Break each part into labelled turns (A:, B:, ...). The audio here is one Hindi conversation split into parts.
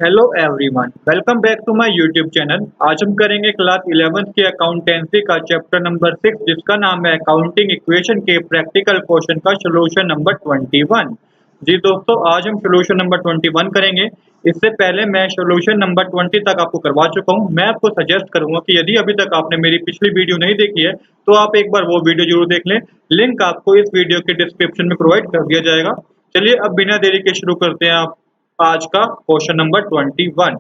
A: Hello everyone, welcome back to my YouTube channel. आज हम करेंगे क्लास 11th की अकाउंटेंसी का चैप्टर नंबर 6 जिसका नाम है अकाउंटिंग इक्वेशन के प्रैक्टिकल क्वेश्चन का सॉल्यूशन नंबर 21। जी दोस्तों, आज हम सॉल्यूशन नंबर 21 करेंगे। इससे पहले मैं सॉल्यूशन नंबर 20 तक आपको करवा चुका हूं। मैं आपको सजेस्ट करूंगा कि यदि अभी तक आपने मेरी पिछली वीडियो नहीं देखी है तो आप एक बार वो वीडियो जरूर देख लें। लिंक आपको इस वीडियो के डिस्क्रिप्शन में प्रोवाइड कर दिया जाएगा। चलिए अब बिना देरी के शुरू करते हैं आप आज का क्वेश्चन नंबर 21।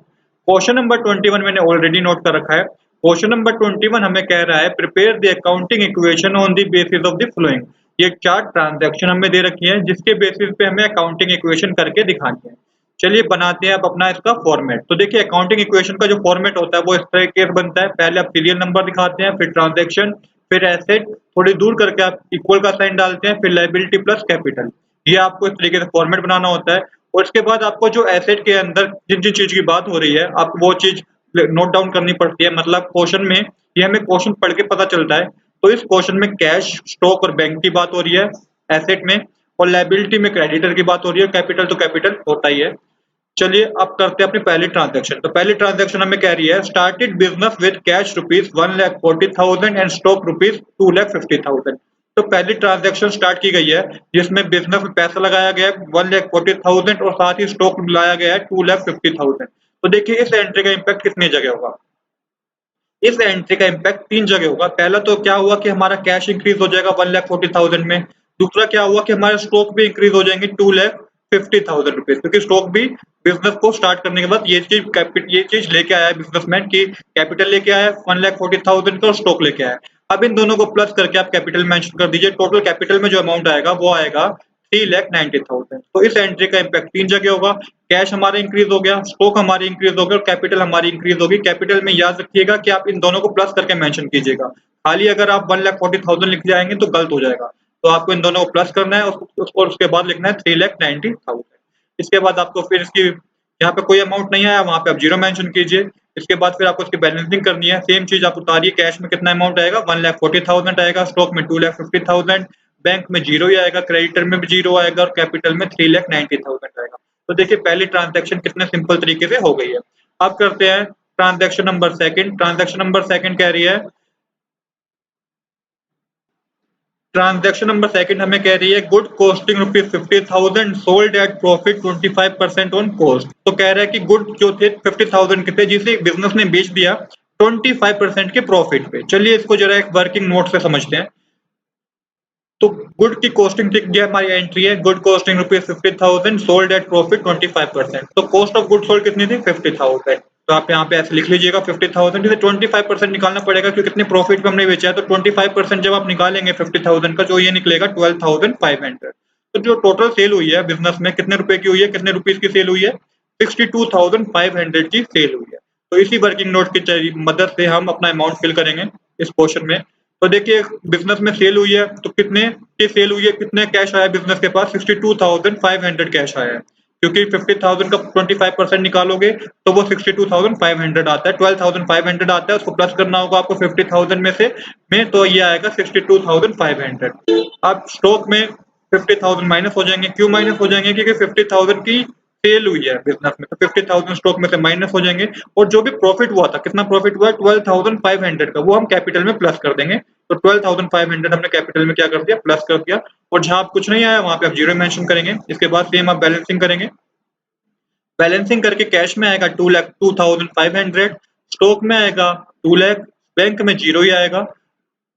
A: क्वेश्चन नंबर 21 मैंने ऑलरेडी नोट कर रखा है। क्वेश्चन नंबर 21 हमें कह रहा है prepare the accounting equation on the basis of the following. ये 4 ट्रांजैक्शन हमें दे रखी है जिसके बेसिस पे हमें अकाउंटिंग इक्वेशन करके दिखानी है। चलिए बनाते हैं अब अपना इसका फॉर्मेट। तो देखिए अकाउंटिंग इक्वेशन का जो फॉर्मेट होता है वो इस तरीके से बनता है। पहले आप सीरियल नंबर दिखाते हैं, फिर ट्रांजैक्शन, फिर एसेट, थोड़ी दूर करके आप इक्वल का साइन डालते हैं, फिर लायबिलिटी प्लस कैपिटल। ये आपको इस तरीके से फॉर्मेट बनाना होता है। और इसके बाद आपको जो एसेट के अंदर जिन जिन चीज की बात हो रही है आपको वो चीज नोट डाउन करनी पड़ती है। मतलब क्वेश्चन में ये हमें क्वेश्चन पढ़ के पता चलता है। तो इस क्वेश्चन में कैश, स्टॉक और बैंक की बात हो रही है एसेट में, और लायबिलिटी में क्रेडिटर की बात हो रही है। कैपिटल तो कैपिटल होता ही है। चलिए अब करते हैं अपनी पहली ट्रांजैक्शन। तो पहली ट्रांजैक्शन हमें कह रही है started business with cash rupees 1,40,000 and stock rupees 2,50,000। तो पहली ट्रांजैक्शन स्टार्ट की गई है जिसमें बिजनेस में पैसा लगाया गया है 1,40,000 और साथ ही स्टॉक लाया गया है 2,50,000। तो देखिए इस एंट्री का इम्पैक्ट कितनी जगह होगा। इस एंट्री का इम्पैक्ट 3 जगह होगा। पहला तो क्या हुआ कि हमारा कैश इंक्रीज हो जाएगा 1,40,000 में। दूसरा क्या हुआ कि हमारे स्टॉक भी इंक्रीज हो जाएंगे 2,50,000 रुपीज, क्योंकि स्टॉक भी बिजनेस को स्टार्ट करने के बाद ये चीज लेके आया है बिजनेसमैन की। कैपिटल लेके आया है 1,40,000 का और स्टॉक लेके आया है। अब इन दोनों को प्लस करके आप कैपिटल मेंशन कर दीजिए। टोटल कैपिटल में जो अमाउंट आएगा वो आएगा 3,90,000। तो इस एंट्री का इम्पैक्ट 3 जगह होगा। कैश हमारा इंक्रीज हो गया, स्टॉक हमारी इंक्रीज हो गया और कैपिटल हमारी इंक्रीज होगी। कैपिटल में याद रखिएगा कि आप इन दोनों को प्लस करके मेंशन कीजिएगा। खाली अगर आप 1,40,000 लिख जाएंगे तो गलत हो जाएगा। तो आपको इन दोनों को प्लस करना है और उसके बाद लिखना है 3,90,000। इसके बाद आपको फिर इसकी यहाँ पे कोई अमाउंट नहीं आया वहां पे आप जीरो मेंशन कीजिए। इसके बाद फिर आपको इसकी बैलेंसिंग करनी है। सेम चीज आप उतारिए। कैश में कितना अमाउंट आएगा 1,40,000 आएगा, स्टॉक में 2,50,000, बैंक में जीरो ही आएगा, क्रेडिटर में भी जीरो आएगा और कैपिटल में 3,90,000 आएगा। तो देखिए पहली ट्रांजैक्शन कितने सिंपल तरीके से हो गई है। अब करते हैं transaction number second. Transaction number second कह रही है ट्रांजैक्शन नंबर सेकंड हमें कह रही है good costing rupees 50,000 sold at profit 25% on cost. तो कह रहा है कि गुड जो थे 50,000 के थे जिसे बिजनेस ने बेच दिया 25% के प्रॉफिट पे। चलिए इसको जरा एक वर्किंग नोट से समझते हैं। तो गुड की कॉस्टिंग ठीक दिया, हमारी एंट्री है good costing rupees 50,000 sold at profit 25%। तो कॉस्ट ऑफ गुड सोल्ड कितनी थी 50,000। तो आप यहाँ पे ऐसे लिख लीजिएगा 50,000 से 25% निकालना पड़ेगा क्योंकि कितने प्रॉफिट पे हमने बेचा है। तो 25% जब आप निकालेंगे 50,000 का जो ये निकलेगा 12,500। तो जो टोटल सेल हुई है बिजनेस में कितने रुपए की हुई है, कितने रुपीज की सेल हुई है 62,500 की सेल हुई है। तो इसी वर्किंग नोट की मदद से हम अपना अमाउंट फिल करेंगे इस पोर्शन में। तो देखिए बिजनेस में सेल हुई है तो कितने की सेल हुई है, कितने कैश आया बिजनेस के पास 62,500 कैश आया है। क्योंकि 50,000 का 25% निकालोगे तो वो 62,500 आता है। 12,500 आता है, उसको प्लस करना होगा आपको 50,000 में से तो ये आएगा 62,500। अब स्टॉक में 50,000 माइनस हो जाएंगे। क्यों माइनस हो जाएंगे? क्योंकि 50,000 की सेल हुई है बिजनेस में, तो 50,000 स्टॉक में से माइनस हो जाएंगे। और जो भी प्रॉफिट हुआ था, कितना प्रॉफिट हुआ है 12,500 का, वो हम कैपिटल में प्लस कर देंगे। तो 12,500 हमने कैपिटल में क्या कर दिया, प्लस कर दिया। और जहां आप कुछ नहीं आया वहां पे आप जीरो मेंशन करेंगे। इसके बाद सेम आप बैलेंसिंग करेंगे। बैलेंसिंग करके कैश में आएगा 2,05,000, स्टॉक में आएगा 2 लाख, बैंक में जीरो ही आएगा,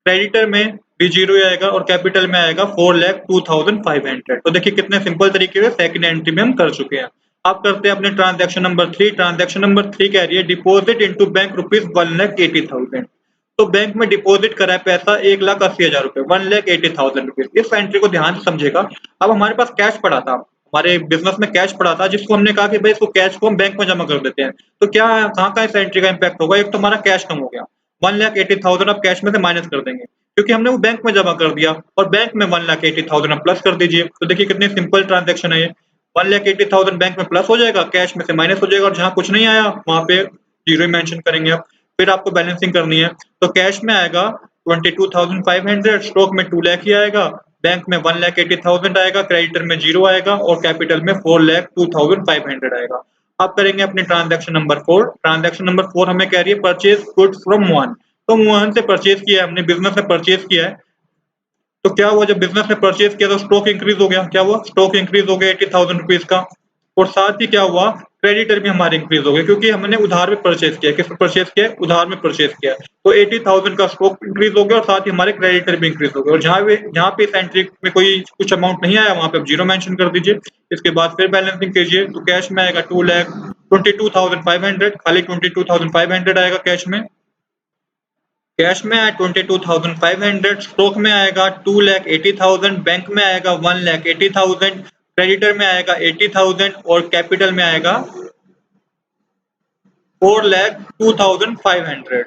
A: क्रेडिटर में भी जीरो ही आएगा और कैपिटल में आएगा 4,02,500। तो देखिए कितने सिंपल तरीके से सेकंड एंट्री में हम कर चुके हैं। अब करते हैं अपने ट्रांजैक्शन नंबर 3। ट्रांजैक्शन नंबर 3 कह रही है डिपॉजिट इनटू बैंक रुपीज 1,80,000। तो बैंक में डिपॉजिट करा है पैसा 1,80,000 रुपए, 1,80,000 रुपीज। इस एंट्री को ध्यान से समझेगा। अब हमारे पास कैश पड़ा था, हमारे बिजनेस में कैश पड़ा था जिसको हमने कहा कि भाई इसको कैश को हम बैंक में जमा कर देते हैं। तो क्या कहाँ का इस एंट्री का इम्पैक्ट होगा? एक तो हमारा कैश कम हो गया, 1,80,000 आप कैश में से माइनस कर देंगे क्योंकि हमने वो बैंक में जमा कर दिया। और बैंक में 1,80,000 आप प्लस कर दीजिए। तो देखिए कितनी सिंपल ट्रांजेक्शन है ये। 1,80,000 बैंक में प्लस हो जाएगा, कैश में से माइनस हो जाएगा और जहां कुछ नहीं आया वहां पे जीरो मेंशन करेंगे आप। फिर आपको बैलेंसिंग करनी है। तो कैश में आएगा 22,500, स्टॉक में 2 लाख ही आएगा, बैंक में 1,80,000 आएगा, क्रेडिटर में जीरो आएगा और कैपिटल में 4,02,500 आएगा। अब करेंगे अपनी ट्रांजैक्शन नंबर 4। ट्रांजैक्शन नंबर 4 हमें कह रही है परचेज गुड्स फ्रॉम मोहन। तो मोहन से परचेज किया है हमने, बिजनेस से परचेज किया है। तो क्या हुआ, जब बिजनेस ने परचेज किया तो स्टॉक इंक्रीज हो गया। क्या हुआ, स्टॉक इंक्रीज हो गया 80,000 रुपीज का। और साथ ही क्या हुआ, क्रेडिटर भी हमारे इंक्रीज हो गए क्योंकि हमने उधार में परचेज किया। किस पर परचेज किया, उधार में परचेज किया। तो 80,000 का स्टॉक इंक्रीज हो गया और साथ ही हमारे क्रेडिटर भी इंक्रीज हो गए। और जहाँ पे इस एंट्री में कोई कुछ अमाउंट नहीं आया वहां पे आप जीरो मेंशन कर दीजिए। इसके बाद फिर बैलेंसिंग कीजिए तो कैश में आएगा 2,22,500, खाली 22,500 आएगा कैश में। कैश में आया 22,500, स्टॉक में आएगा 2,80,000, बैंक में आएगा 1,80,000, क्रेडिटर में आएगा 80,000 और कैपिटल में आएगा 4,02,500।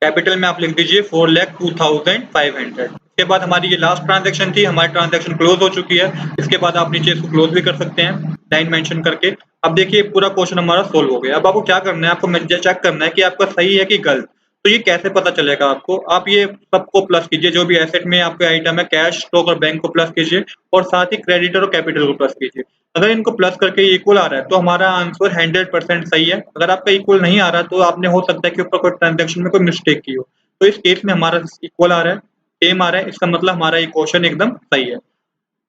A: कैपिटल में आप लिख दीजिए 4,02,500। इसके बाद हमारी ये लास्ट ट्रांजैक्शन थी, हमारी ट्रांजैक्शन क्लोज हो चुकी है। इसके बाद आप नीचे इसको क्लोज भी कर सकते हैं लाइन मेंशन करके। अब देखिए पूरा क्वेश्चन हमारा सोल्व हो गया। अब आपको क्या करना है, आपको चेक करना है कि आपका सही है कि गलत। तो ये कैसे पता चलेगा आपको, आप ये सबको प्लस कीजिए, जो भी एसेट में आपके आइटम है, कैश, स्टॉक और बैंक को प्लस कीजिए और साथ ही क्रेडिटर और कैपिटल को प्लस कीजिए। अगर इनको प्लस करके इक्वल आ रहा है तो हमारा आंसर 100% सही है। अगर आपका इक्वल नहीं आ रहा तो आपने हो सकता है कि ऊपर कोई ट्रांजैक्शन में कोई मिस्टेक की हो। तो इस केस में हमारा इक्वल आ रहा है, सेम आ रहा है, इसका मतलब हमारा ये क्वेश्चन एकदम सही है।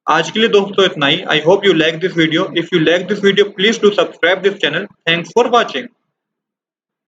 A: आज के लिए दोस्तों इतना ही। I hope you like this video. If you like this video please do subscribe this channel. Thanks for watching.